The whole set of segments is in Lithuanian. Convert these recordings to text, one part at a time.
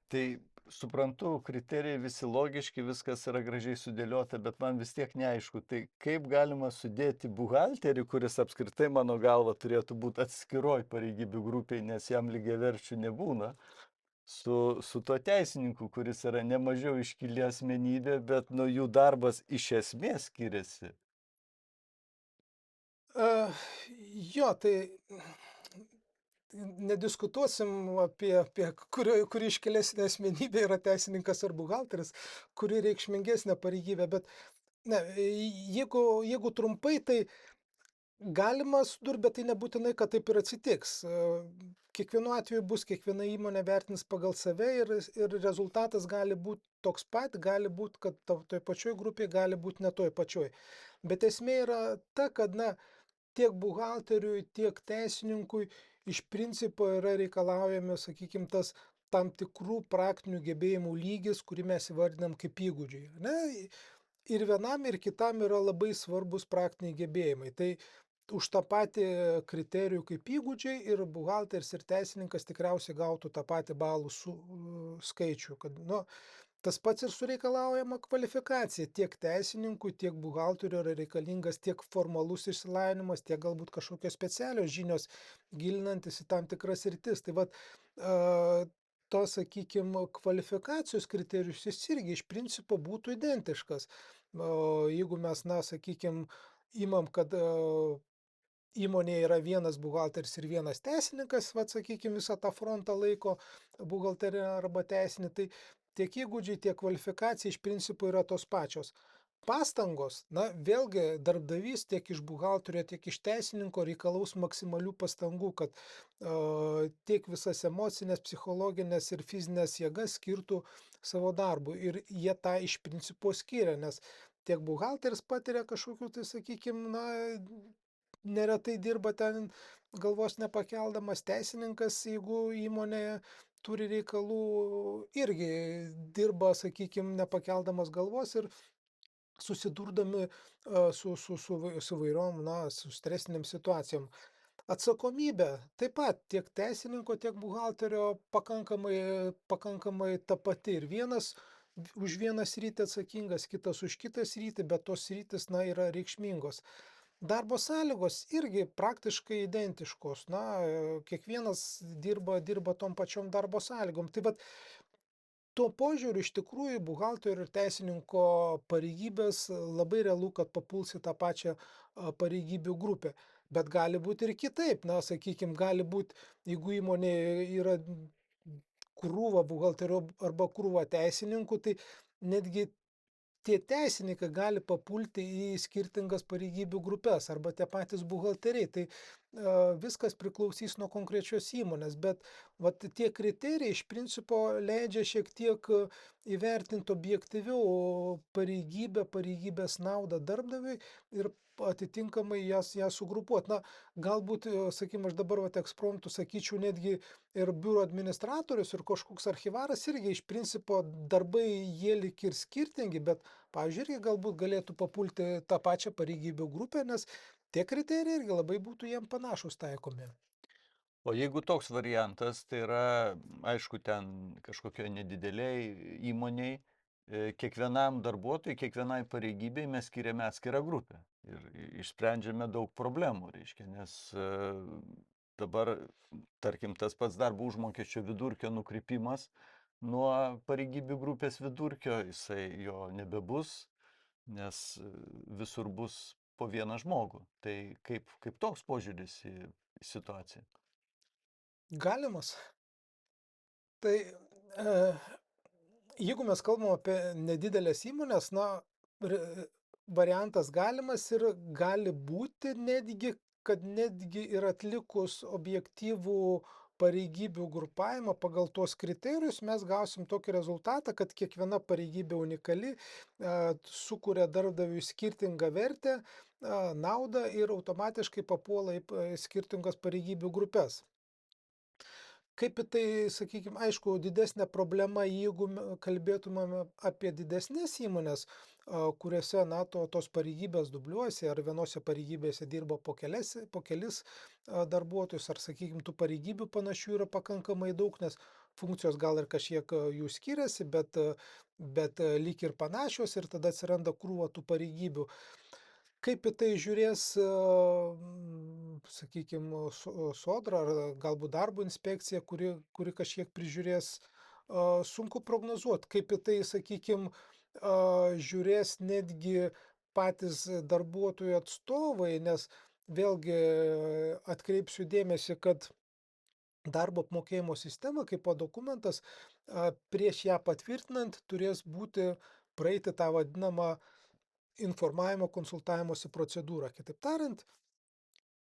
Tai suprantu, kriterijai visi logiški, viskas yra gražiai sudėliota, bet man vis tiek neaišku, tai kaip galima sudėti buhalterį, kuris apskritai mano galva turėtų būti atskiroj pareigybių grupiai, nes jam lygiaverčių nebūna, su tuo teisininku, kuris yra nemažiau iškili asmenybė, bet nu jų darbas iš esmės skiriasi. A, jo, tai nediskutuosim apie kuri iškilesnė asmenybė yra teisininkas ar buhalteris, kuri reikšmingesnė pareigybė, bet ne, jeigu trumpai, tai galima sudurt, bet tai nebūtinai, kad taip ir atsitiks. Kiekvienu atveju bus, kiekviena įmonė vertins pagal save ir rezultatas gali būt toks pat, gali būt, kad toj pačioj grupėj, gali būt ne toj pačioj. Bet esmė yra ta, kad, na, tiek buhalteriui, tiek teisininkui iš principo yra reikalaujami, sakykim, tas tam tikrų praktinių gebėjimų lygis, kurį mes įvardinam kaip įgūdžiai, ane? Ir vienam, ir kitam yra labai svarbus praktiniai gebėjimai. Tai už tą patį kriterijų kaip įgūdžiai ir buhalteris ir teisininkas tikriausiai gautų tą patį balų skaičių, kad, nu, tas pats ir su reikalaujama kvalifikacija. Tiek teisininkui, tiek buhalteriui yra reikalingas tiek formalus išsilavinimas, tiek galbūt kažkokios specialios žinios gilinantis į tam tikras sritis. Tai vat, to, sakykim, kvalifikacijos kriterijus jis irgi iš principo būtų identiškas. Jeigu mes, na, sakykim, imam, kad įmonėje yra vienas buhalteris ir vienas teisininkas, vat, sakykim, visą tą frontą laiko buhalterį arba teisinį, tai tiek įgūdžiai, tiek kvalifikacija iš principo yra tos pačios. Pastangos, na, vėlgi darbdavys tiek iš buhalterio, tiek iš teisininko reikalaus maksimalių pastangų, kad tiek visas emocinės, psichologinės ir fizinės jėgas skirtų savo darbui. Ir jie tą iš principo skiria, nes tiek buhalteris patiria kažkokių, tai sakykim, na, neretai dirba ten galvos nepakeldamas, teisininkas, jeigu įmonėje turi reikalų, irgi dirba, sakykim, nepakeldamas galvos ir susidurdami su įvairiom, na, su stresinėm situacijom. Atsakomybė taip pat tiek teisininko, tiek buhalterio pakankamai ta pati. Ir vienas už vieną sritį atsakingas, kitas už kitą sritį, bet tos sritys, na, yra reikšmingos. Darbo sąlygos irgi praktiškai identiškos. Na, kiekvienas dirba tom pačiom darbo sąlygom. Tai vat tuo požiūriu iš tikrųjų buhalterio ir teisininko pareigybės labai realu, kad papuls į tą pačią pareigybių grupę. Bet gali būt ir kitaip. Na, sakykim, gali būt, jeigu įmonėje yra krūva buhalterio arba krūva teisininkų, tai netgi tie teisininkai gali papulti į skirtingas pareigybių grupes arba tie patys buhalteriai. Tai viskas priklausys nuo konkrečios įmonės, bet vat tie kriterijai iš principo leidžia šiek tiek įvertinti objektyviau pareigybės naudą darbdaviui ir atitinkamai ją sugrupuot. Na, galbūt, sakykim, aš dabar vat ekspromtu sakyčiau netgi ir biuro administratorius ir kažkoks archyvaras irgi iš principo darbai jie lyg ir skirtingi, bet pavyzdžiui, irgi galbūt galėtų papulti tą pačią pareigybių grupę, nes tie kriterijai irgi labai būtų jiem panašūs taikomi. O jeigu toks variantas, tai yra, aišku, ten kažkokioj nedideliai įmoniai, kiekvienam darbuotojui, kiekvienai pareigybei mes skiriame atskirą grupę ir išsprendžiame daug problemų, reiškia, nes dabar, tarkim, tas pats darbo užmokesčio vidurkio nukrypimas nuo pareigybių grupės vidurkio, jisai jo nebebus, nes visur bus po vieną žmogų. Tai kaip toks požiūris į situaciją? Galimas. Tai jeigu mes kalbam apie nedidelės įmonės, na, variantas galimas ir gali būti netgi, kad netgi ir atlikus objektyvų pareigybių grupavimą pagal tuos kriterijus mes gausim tokį rezultatą, kad kiekviena pareigybė unikali, sukuria darbdaviui skirtingą vertę, naudą ir automatiškai papuola į skirtingas pareigybių grupes. Kaip į tai, sakykim, aišku, didesnė problema, jeigu kalbėtumėme apie didesnės įmonės, kuriuose, na, tos pareigybės dubliuojasi, ar vienose pareigybėse dirba po kelis darbuotojus, ar, sakykim, tų pareigybių panašių yra pakankamai daug, nes funkcijos gal ir kažkiek jų skiriasi, bet lyg ir panašios ir tada atsiranda krūva tų pareigybių. Kaip į tai žiūrės, sakykime, sodra ar galbūt darbo inspekcija, kuri kažkiek prižiūrės, sunku prognozuoti, kaip į tai, sakykime, žiūrės netgi patys darbuotojų atstovai, nes vėlgi atkreipsiu dėmesį, kad darbo apmokėjimo sistema kaipo dokumentas, prieš ją patvirtinant turės praeiti tą vadinamą informavimo konsultavimosi procedūrą. Kitaip tariant,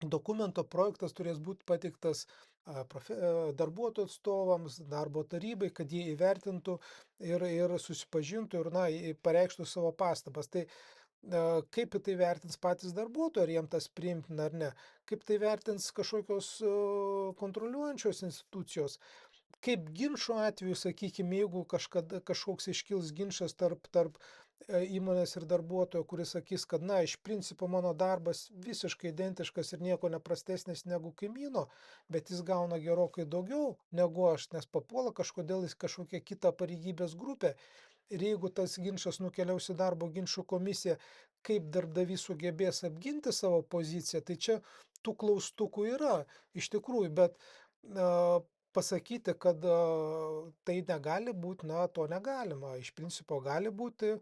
dokumento projektas turės būti pateiktas darbuotojų atstovams, darbo tarybai, kad jie įvertintų ir susipažintų ir pareikštų savo pastabas. Tai kaip į tai vertins patys darbuotojai, ar jiem tas priimtina ar ne, kaip tai vertins kažkokios kontroliuojančios institucijos, kaip ginčo atveju, sakykime, jeigu kažkoks iškils ginčas tarp įmonės ir darbuotojo, kuris sakys, kad, iš principo mano darbas visiškai identiškas ir nieko neprastesnis negu kaimyno, bet jis gauna gerokai daugiau negu aš, nes papuola kažkodėl į kažkokią kitą pareigybės grupę. Ir jeigu tas ginčas nukeliaus į darbo ginčų komisiją, kaip darbdavys sugebės apginti savo poziciją, tai čia tų klaustukų yra iš tikrųjų, bet pasakyti, kad tai negali būti, to negalima. Iš principo gali būti,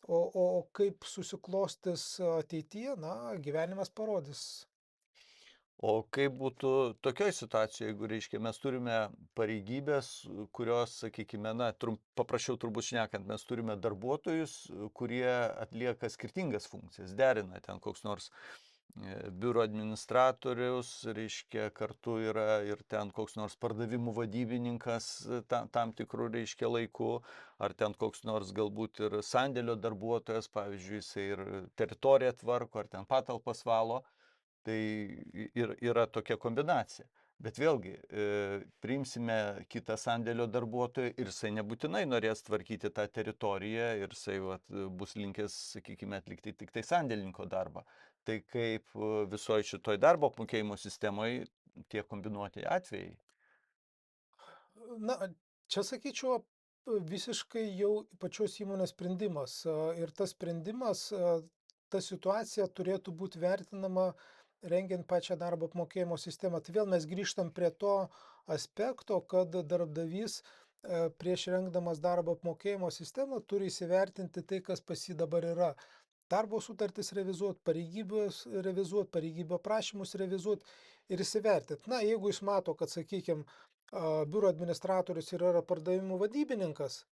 o kaip susiklostys ateityje, gyvenimas parodys. O kaip būtų tokioj situacijoj, jeigu, reiškia, mes turime pareigybės, kurios, sakykime, paprasčiau turbūt šnekant, mes turime darbuotojus, kurie atlieka skirtingas funkcijas, derina ten koks nors biuro administratorius, reiškia, kartu yra ir ten koks nors pardavimų vadybininkas tam tikrų, reiškia, laiku, ar ten koks nors galbūt ir sandėlio darbuotojas, pavyzdžiui, jisai ir teritoriją tvarko, ar ten patalpas valo. Tai yra tokia kombinacija. Bet vėlgi, priimsime kitą sandėlio darbuotoją ir jisai nebūtinai norės tvarkyti tą teritoriją ir jisai bus linkęs, sakykime, atlikti tik tai sandėlininko darbą. Tai kaip visoje šitoj darbo apmokėjimo sistemoje tie kombinuoti atvejai. Čia sakyčiau, visiškai jau pačios įmonės sprendimas. Ir tas sprendimas, ta situacija turėtų būti vertinama rengiant pačią darbo apmokėjimo sistemą. Tai vėl mes grįžtam prie to aspekto, kad darbdavys prieš rengdamas darbo apmokėjimo sistemą turi įsivertinti tai, kas pas jį dabar yra. Darbo sutartis revizuoti, pareigybių aprašymus revizuoti ir įsivertinti. Jeigu jis mato, kad, sakykime, biuro administratorius yra pardavimų vadybininkas,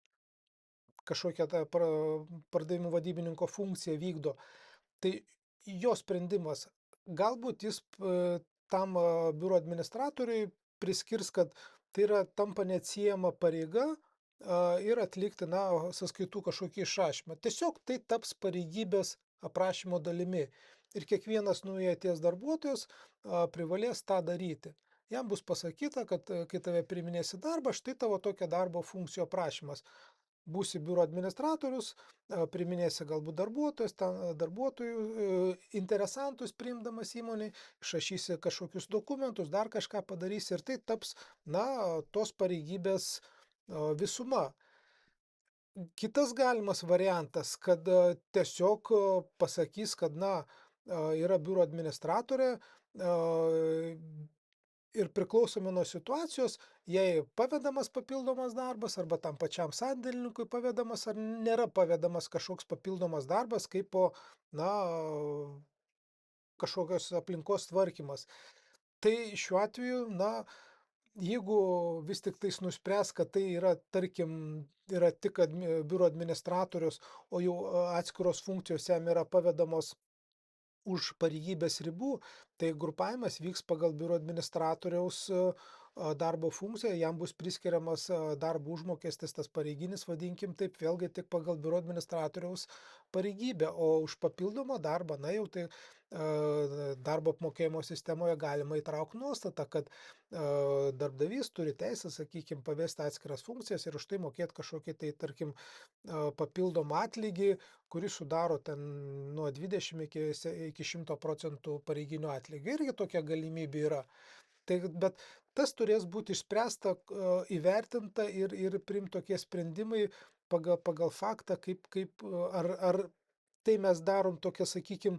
kažkokią tą pardavimų vadybininko funkciją vykdo, tai jo sprendimas, galbūt jis tam biuro administratoriui priskirs, kad tai yra tampa neatsiejama pareiga ir atlikti, sąskaitų kažkokį išrašymą. Tiesiog tai taps pareigybės aprašymo dalimi ir kiekvienas naujai atėjęs darbuotojas privalės tą daryti. Jam bus pasakyta, kad kai tave priiminės į darbą, štai tavo tokia darbo funkcijų aprašymas. Būsi biuro administratorius, priiminėsi galbūt darbuotojų interesantus priimdamas įmonei, išrašysi kažkokius dokumentus, dar kažką padarysi ir tai taps, tos pareigybės visuma. Kitas galimas variantas, kad tiesiog pasakys, kad yra biuro administratorė ir priklausomai nuo situacijos, jei pavedamas papildomas darbas arba tam pačiam sandėlininkui pavedamas ar nėra pavedamas kažkoks papildomas darbas kaip kažkokios aplinkos tvarkymas. Tai šiuo atveju, jeigu vis tik tais nuspręs, kad tai yra, tarkim, yra tik biuro administratorius, o jau atskiros funkcijos jam yra pavedamos už pareigybės ribų, tai grupavimas vyks pagal biuro administratoriaus darbo funkciją, jam bus priskiriamas darbo užmokestis, tas pareiginis, vadinkim taip, vėlgi tik pagal biuro administratoriaus pareigybę, o už papildomą darbą, jau tai darbo apmokėjimo sistemoje galima įtraukti nuostatą, kad darbdavys turi teisę, sakykime, pavesti atskiras funkcijas ir už tai mokėti kažkokį tai, tarkim, papildomą atlygį, kuris sudaro ten nuo 20 iki 100% pareiginio atlygio. Irgi tokia galimybė yra. Tai bet tas turės būti išspręsta, įvertinta ir priimt tokie sprendimai pagal faktą, ar tai mes darom tokią, sakykim,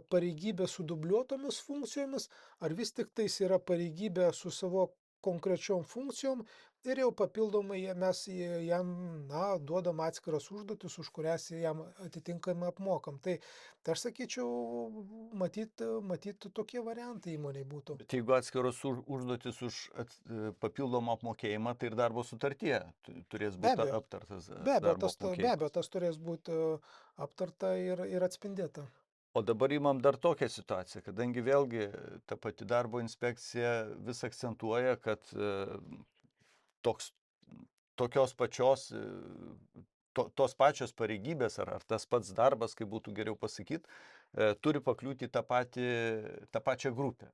pareigybę su dubliuotomis funkcijomis, ar vis tiktais yra pareigybė su savo konkrečiom funkcijom ir jau papildomai mes jam, na, duodam atskiras užduotis, už kurias jam atitinkamai apmokam. Tai aš sakyčiau, matyt tokie variantai įmonei būtų. Bet jeigu atskiros užduotis už papildomą apmokėjimą, tai ir darbo sutartyje turės Be būti abejo, aptartas be darbo abejo, apmokėjimas. tas turės būt aptarta ir atspindėta. O dabar imam dar tokią situaciją, kadangi vėlgi ta pati darbo inspekcija vis akcentuoja, kad toks, tokios pačios, tos pačios pareigybės ar tas pats darbas, kaip būtų geriau pasakyti, turi pakliūti į tą pačią grupę.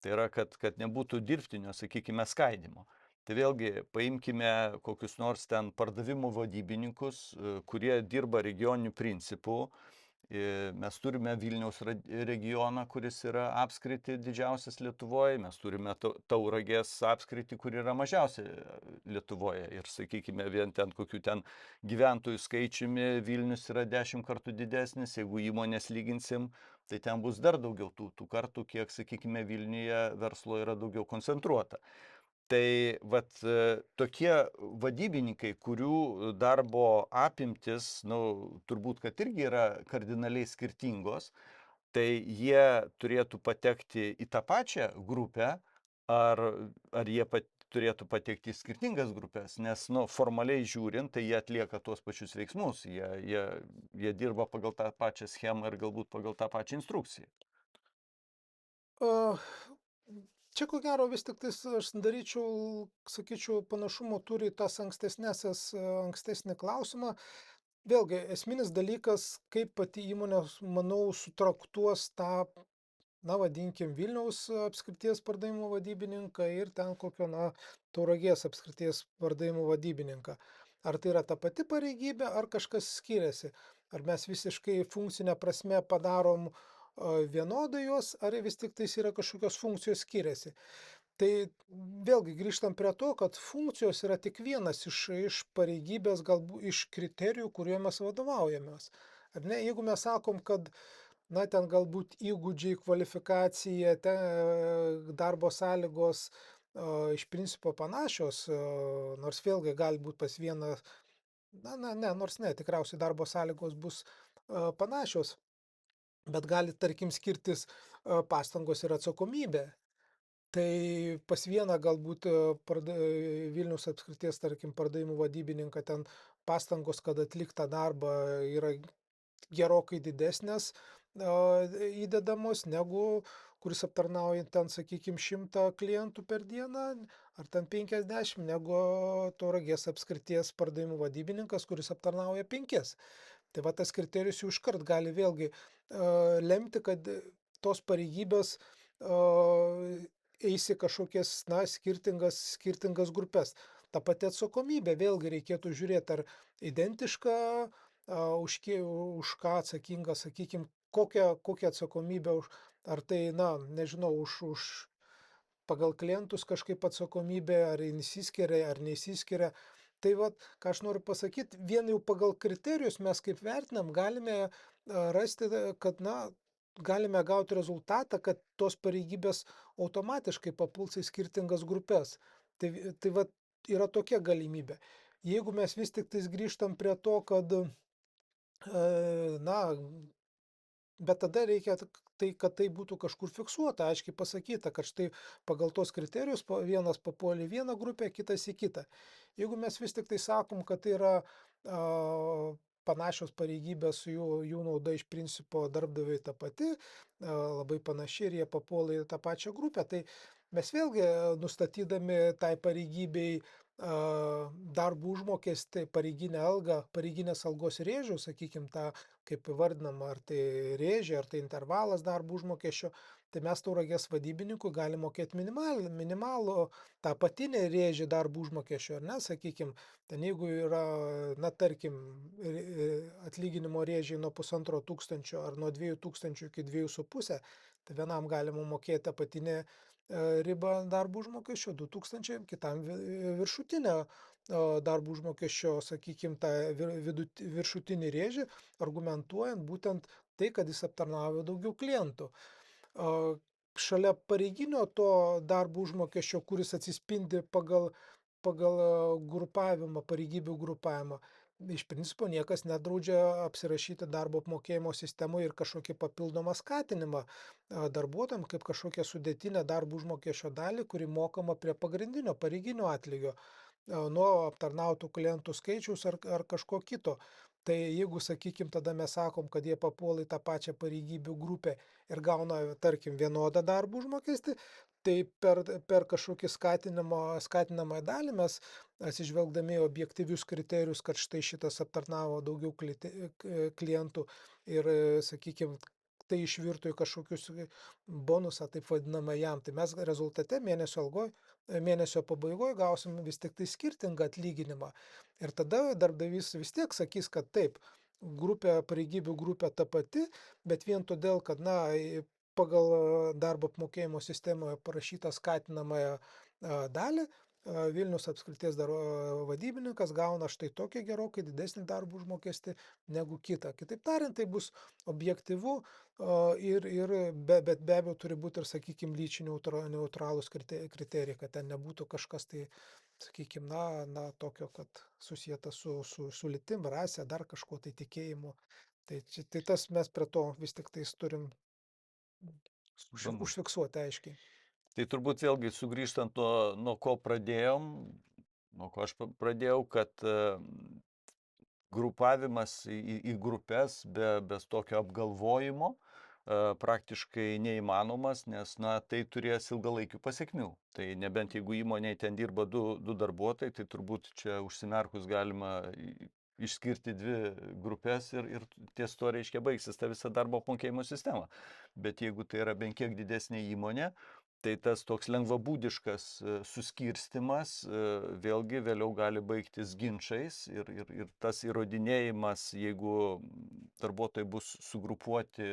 Tai yra, kad nebūtų dirbtinio, sakykime, skaidimo. Tai vėlgi paimkime kokius nors ten pardavimų vadybininkus, kurie dirba regioniniu principu. Mes turime Vilniaus regioną, kuris yra apskriti didžiausias Lietuvoje, mes turime Tauragės apskriti, kur yra mažiausia Lietuvoje. Ir sakykime, vien ten kokių ten gyventojų skaičiumi Vilnius yra 10 kartų didesnis, jeigu įmonės lyginsim, tai ten bus dar daugiau tų kartų, kiek, sakykime, Vilniuje verslo yra daugiau koncentruota. Tai vat tokie vadybininkai, kurių darbo apimtis, nu, turbūt, kad irgi yra kardinaliai skirtingos, tai jie turėtų patekti į tą pačią grupę, ar jie turėtų patekti į skirtingas grupės, nes, nu, formaliai žiūrint, tai jie atlieka tuos pačius veiksmus, jie dirba pagal tą pačią schemą ir galbūt pagal tą pačią instrukciją. A, Čia ko gero vis tiktais aš daryčiau, sakyčiau, panašumo turi į tas ankstesnį klausimą. Vėlgi, esminis dalykas, kaip pati įmonė, manau, sutraktuos tą, na, vadinkim, Vilniaus apskrities pardavimų vadybininką ir ten kokio, na, Tauragės apskrities pardavimų vadybininką. Ar tai yra ta pati pareigybė, ar kažkas skiriasi? Ar mes visiškai funkcinę prasme padarom vienodai juos, ar vis tiktais yra kažkokios funkcijos skiriasi? Tai vėlgi grįžtam prie to, kad funkcijos yra tik vienas iš pareigybės, galbūt iš kriterijų, kuriuo mes vadovaujamės. Ar ne? Jeigu mes sakom, kad na, ten galbūt įgūdžiai, kvalifikacija, darbo sąlygos iš principo panašios, nors vėlgi gali būt pas vieną, nors ne, tikriausiai darbo sąlygos bus panašios, bet gali, tarkim, skirtis pastangos ir atsakomybė. Tai pas vieną galbūt Vilniaus apskrities, tarkim, pardavimų vadybininką ten pastangos, kad atlikt tą darbą yra gerokai didesnės įdedamos negu kuris aptarnauja ten, sakykim, 100 klientų per dieną ar ten 50, negu Tauragės apskrities pardavimų vadybininkas, kuris aptarnauja 5. Tai va tas kriterijus jau iškart gali vėlgi lemti, kad tos pareigybės eis į kažkokias, na, skirtingas grupės. Ta pati atsakomybė, vėlgi reikėtų žiūrėti, ar identiška, už ką atsakinga, sakykim, kokią atsakomybę ar tai, na, nežinau, už pagal klientus kažkaip atsakomybė, ar išsiskiria, ar neįsiskiria. Tai vat, ką aš noriu pasakyti, vien jau pagal kriterijus mes kaip vertinam, galime rasti, kad, na, galime gauti rezultatą, kad tos pareigybės automatiškai papuls į skirtingas grupės. Tai vat, yra tokia galimybė. Jeigu mes vis tik tais grįžtam prie to, kad, na, bet tada reikia kad tai būtų kažkur fiksuota, aiškiai pasakyta, kad štai pagal tos kriterijus vienas papuolė į vieną grupę, kitas į kitą. Jeigu mes vis tik tai sakom, kad tai yra panašios pareigybės, jų nauda iš principo darbdaviui ta pati, labai panaši ir jie papuola į tą pačią grupę, tai mes vėlgi nustatydami tai pareigybei darbo užmokestį, pareiginę algą, pareiginės algos rėžių, sakykim, tą, kaip įvardinama, ar tai rėžė, ar tai intervalas darbo užmokesčio, tai mes Tauragės vadybininkui galim mokėti minimalų tą patinę rėžį darbo užmokesčio, ar ne, sakykim, ten jeigu yra, na, tarkim, atlyginimo rėžiai nuo 1500 ar nuo 2000 iki 2500, tai vienam galima mokėti apatinę ribą darbo užmokesčio, 2 000, kitam viršutinę darbo užmokesčio, sakykime, tą viršutinį rėžį, argumentuojant būtent tai, kad jis aptarnauja daugiau klientų. Šalia pareiginio to darbo užmokesčio, kuris atsispindi pagal grupavimą, pareigybių grupavimą, iš principo niekas nedraudžia apsirašyti darbo apmokėjimo sistemoje ir kažkokį papildomą skatinimą darbuotojam kaip kažkokią sudėtinę darbo užmokesčio dalį, kuri mokama prie pagrindinio pareiginio atlygio nuo aptarnautų klientų skaičiaus ar kažko kito. Tai jeigu, sakykime, tada mes sakom, kad jie papuola į tą pačią pareigybių grupę ir gauna, tarkim, vienodą darbo užmokestį, tai per kažkokį skatinamą dalį mes, atsižvelgdami į objektyvius kriterijus, kad štai šitas aptarnavo daugiau klientų ir, sakykime, tai išvirto į kažkokius bonusą, taip vadinamą jam. Tai mes rezultate mėnesio pabaigoje gausim vis tik tai skirtingą atlyginimą. Ir tada darbdavys vis tiek sakys, kad taip, pareigybių grupė ta pati, bet vien todėl, kad pagal darbo apmokėjimo sistemoje parašytą skatinamąją dalį, Vilniaus apskrities vadybininkas gauna štai tokį gerokai didesnį darbo užmokestį negu kitą. Kitaip tariant, tai bus objektyvu bet be abejo turi būti ir, sakykime, lyčiai neutralūs kriterijai, kad ten nebūtų kažkas tai, sakykime, tokio, kad susijęta su lytim, rase, dar kažko tai tikėjimu. Tai tas mes prie to vis tik tais turim užfiksuoti aiškiai. Tai turbūt vėlgi sugrįžtant nuo ko pradėjom, nuo ko aš pradėjau, kad grupavimas į grupės be tokio apgalvojimo praktiškai neįmanomas, nes tai turės ilgalaikių pasiekmių. Tai nebent jeigu įmonėje ten dirba du darbuotojai, tai turbūt čia užsimerkus galima išskirti 2 grupės ir ties to, reiškia, baigsis ta visa darbo apmokėjimo sistema. Bet jeigu tai yra bent kiek didesnė įmonė, tai tas toks lengvabūdiškas suskirstimas vėlgi vėliau gali baigtis ginčais ir tas įrodinėjimas, jeigu darbuotojai bus sugrupuoti,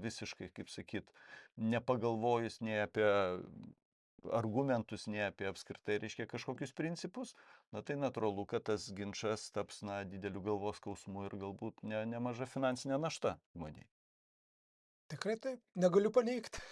visiškai, kaip sakyt, nepagalvojus nei apie argumentus, nei apie apskritai, reiškia, kažkokius principus, tai natūralu, kad tas ginčas taps, dideliu galvos skausmu ir galbūt nemaža finansinė našta įmonei. Tikrai taip, negaliu paneigti.